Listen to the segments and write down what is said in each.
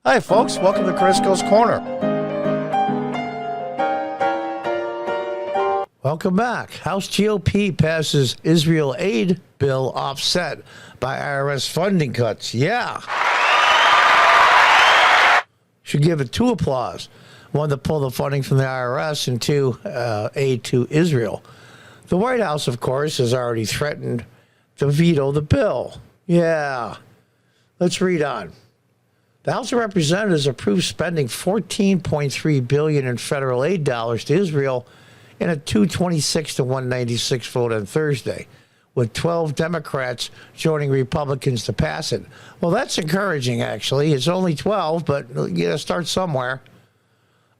Hi, folks. Welcome to Crisco's Corner. Welcome back. House GOP passes Israel aid bill offset by IRS funding cuts. Yeah. Should give it two applause. One, to pull the funding from the IRS, and two, aid to Israel. The White House, of course, has already threatened to veto the bill. Yeah. Let's read on. The House of Representatives approved spending $14.3 billion in federal aid dollars to Israel in a 226 to 196 vote on Thursday, with 12 Democrats joining Republicans to pass it. Well, that's encouraging, actually. It's only 12, but you gotta start somewhere.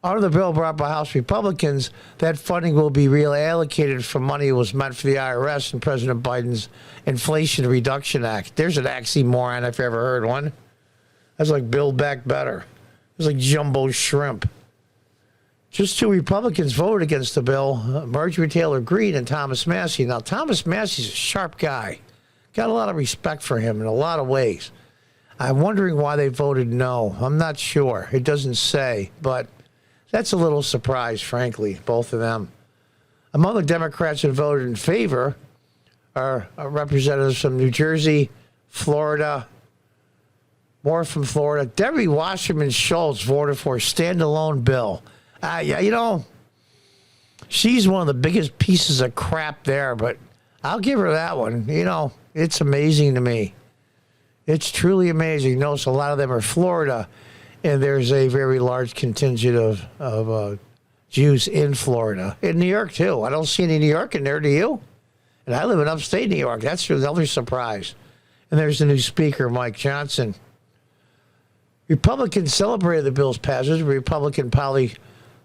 Under the bill brought by House Republicans, that funding will be reallocated from money that was meant for the IRS in President Biden's Inflation Reduction Act. There's an oxymoron if you ever heard one. That's like Build Back Better. It's like jumbo shrimp. Just two Republicans voted against the bill, Marjorie Taylor Greene and Thomas Massie. Now, Thomas Massie's a sharp guy. Got a lot of respect for him in a lot of ways. I'm wondering why they voted no. I'm not sure. It doesn't say, but that's a little surprise, frankly, both of them. Among the Democrats that voted in favor are representatives from New Jersey, Florida, more from Florida. Debbie Wasserman Schultz voted for a standalone bill. Yeah, you know, she's one of the biggest pieces of crap there, but I'll give her that one. You know, it's amazing to me. It's truly amazing. Notice a lot of them are Florida, and there's a very large contingent of Jews in Florida. In New York, too. I don't see any New York in there, do you? And I live in upstate New York. That's another surprise. And there's the new speaker, Mike Johnson. Republicans celebrated the bill's passage. Republican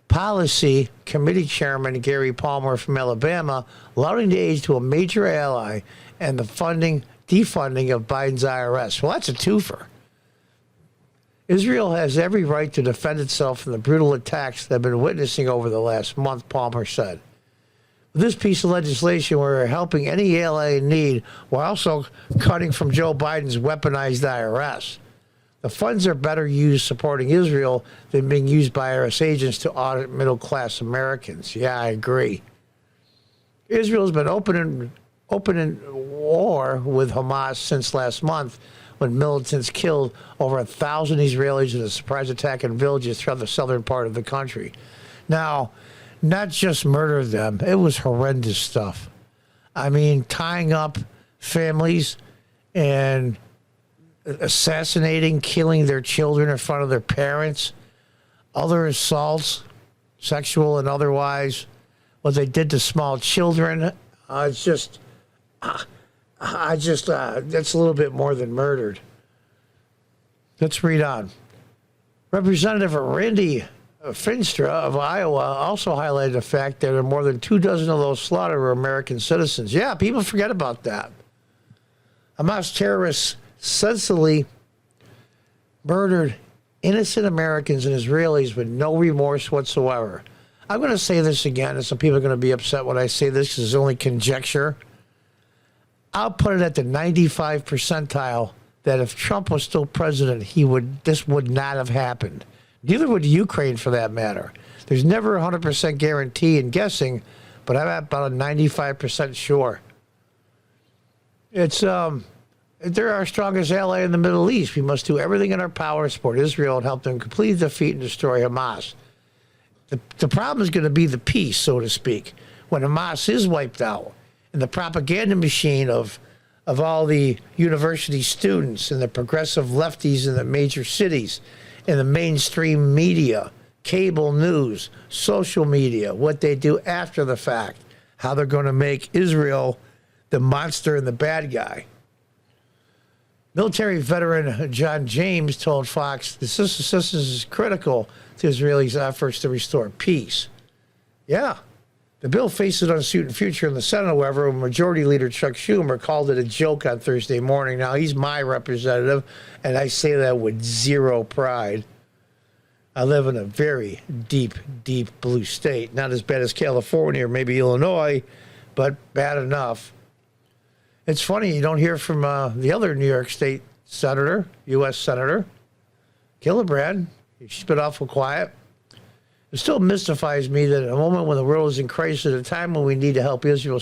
Policy Committee Chairman Gary Palmer from Alabama lauding the aid to a major ally and the defunding of Biden's IRS. Well, that's a twofer. Israel has every right to defend itself from the brutal attacks they've been witnessing over the last month, Palmer said. With this piece of legislation, we're helping any ally in need while also cutting from Joe Biden's weaponized IRS. The funds are better used supporting Israel than being used by IRS agents to audit middle-class Americans. Yeah, I agree. Israel's been open in war with Hamas since last month, when militants killed over 1,000 Israelis in a surprise attack in villages throughout the southern part of the country. Now, not just murdered them, it was horrendous stuff. I mean, tying up families and assassinating, killing their children in front of their parents, other assaults, sexual and otherwise, what they did to small children. That's a little bit more than murdered. Let's read on. Representative Randy Finstra of Iowa also highlighted the fact that there are more than 24 of those slaughtered were American citizens. Yeah, people forget about that. Hamas terrorists senselessly murdered innocent Americans and Israelis with no remorse whatsoever. I'm going to say this again, and some people are going to be upset when I say this because it's only conjecture. I'll put it at the 95 percentile that if Trump was still president, this would not have happened. Neither would Ukraine, for that matter. There's never a 100% guarantee in guessing, but I'm at about a 95% sure. They're our strongest ally in the Middle East. We must do everything in our power to support Israel and help them completely defeat and destroy Hamas. The problem is going to be the peace, so to speak, when Hamas is wiped out. And the propaganda machine of all the university students and the progressive lefties in the major cities and the mainstream media, cable news, social media, what they do after the fact, how they're going to make Israel the monster and the bad guy. Military veteran John James told Fox this assistance is critical to Israelis' efforts to restore peace. Yeah. The bill faces an uncertain future in the Senate, however. Majority Leader Chuck Schumer called it a joke on Thursday morning. Now, he's my representative, and I say that with zero pride. I live in a very deep, deep blue state. Not as bad as California or maybe Illinois, but bad enough. It's funny, you don't hear from the other New York State senator, U.S. Senator, Gillibrand, she's been awful quiet. It still mystifies me that at a moment when the world is in crisis, at a time when we need to help Israel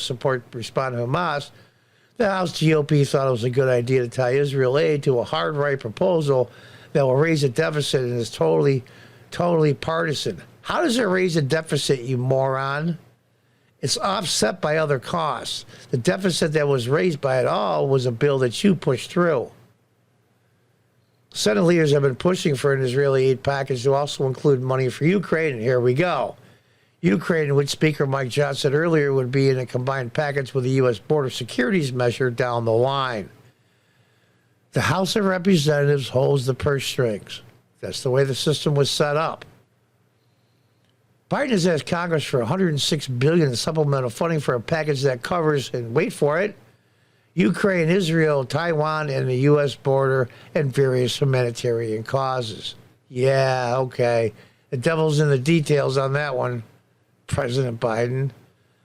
respond to Hamas, the House GOP thought it was a good idea to tie Israel aid to a hard right proposal that will raise a deficit and is totally partisan. How does it raise a deficit, you moron? It's offset by other costs. The deficit that was raised by it all was a bill that you pushed through. Senate leaders have been pushing for an Israeli aid package to also include money for Ukraine, and here we go. Ukraine, which Speaker Mike Johnson said earlier would be in a combined package with the U.S. border securities measure down the line. The House of Representatives holds the purse strings. That's the way the system was set up. Biden has asked Congress for $106 billion in supplemental funding for a package that covers, and wait for it, Ukraine, Israel, Taiwan, and the U.S. border, and various humanitarian causes. Yeah, okay. The devil's in the details on that one, President Biden.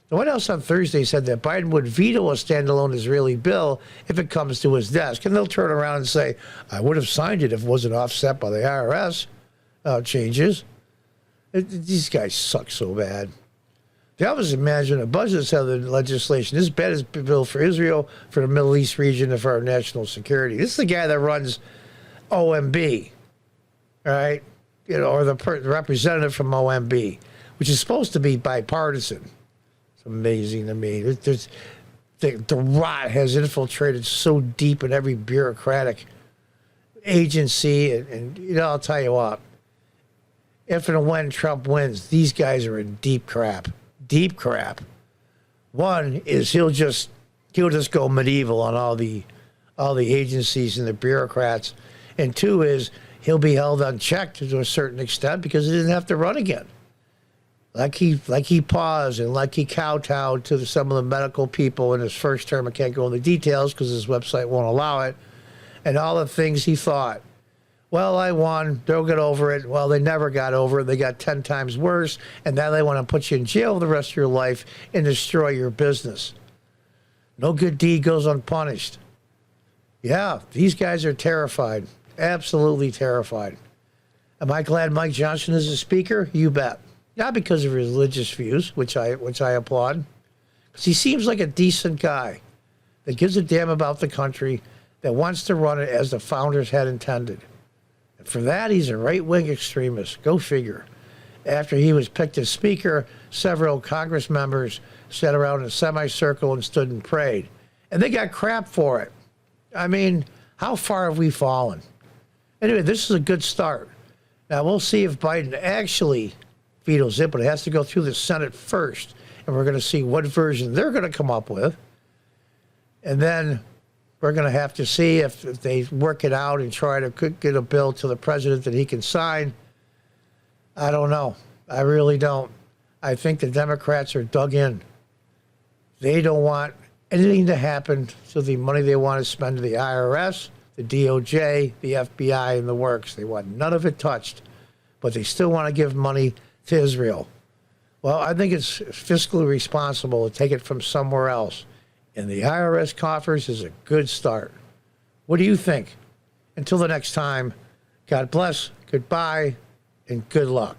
The White House on Thursday said that Biden would veto a standalone Israeli bill if it comes to his desk. And they'll turn around and say, I would have signed it if it wasn't offset by the IRS changes. These guys suck so bad. The Office of Management of Budget said the legislation is bad as bill for Israel, for the Middle East region, and for our national security. This is the guy that runs OMB, all right? You know, or the representative from OMB, which is supposed to be bipartisan. It's amazing to me. The rot has infiltrated so deep in every bureaucratic agency, and you know, I'll tell you what. If and when Trump wins, these guys are in deep crap. Deep crap. One is he'll just go medieval on all the agencies and the bureaucrats, and two is he'll be held unchecked to a certain extent because he didn't have to run again. Like he paused and like he kowtowed to some of the medical people in his first term. I can't go into details because his website won't allow it, and all the things he thought. Well, I won. They'll get over it. Well, they never got over it. They got 10 times worse, and now they want to put you in jail the rest of your life and destroy your business. No good deed goes unpunished. Yeah, these guys are terrified. Absolutely terrified. Am I glad Mike Johnson is a speaker? You bet. Not because of his religious views, which I applaud, because he seems like a decent guy that gives a damn about the country, that wants to run it as the founders had intended. For that, he's a right-wing extremist. Go figure. After he was picked as speaker, several Congress members sat around in a semicircle and stood and prayed. And they got crap for it. I mean, how far have we fallen? Anyway, this is a good start. Now, we'll see if Biden actually vetoes it, but it has to go through the Senate first. And we're going to see what version they're going to come up with. And then we're going to have to see if they work it out and try to get a bill to the president that he can sign. I don't know. I really don't. I think the Democrats are dug in. They don't want anything to happen to the money they want to spend to the IRS, the DOJ, the FBI, and the works. They want none of it touched, but they still want to give money to Israel. Well, I think it's fiscally responsible to take it from somewhere else. And the IRS coffers is a good start. What do you think? Until the next time, God bless, goodbye, and good luck.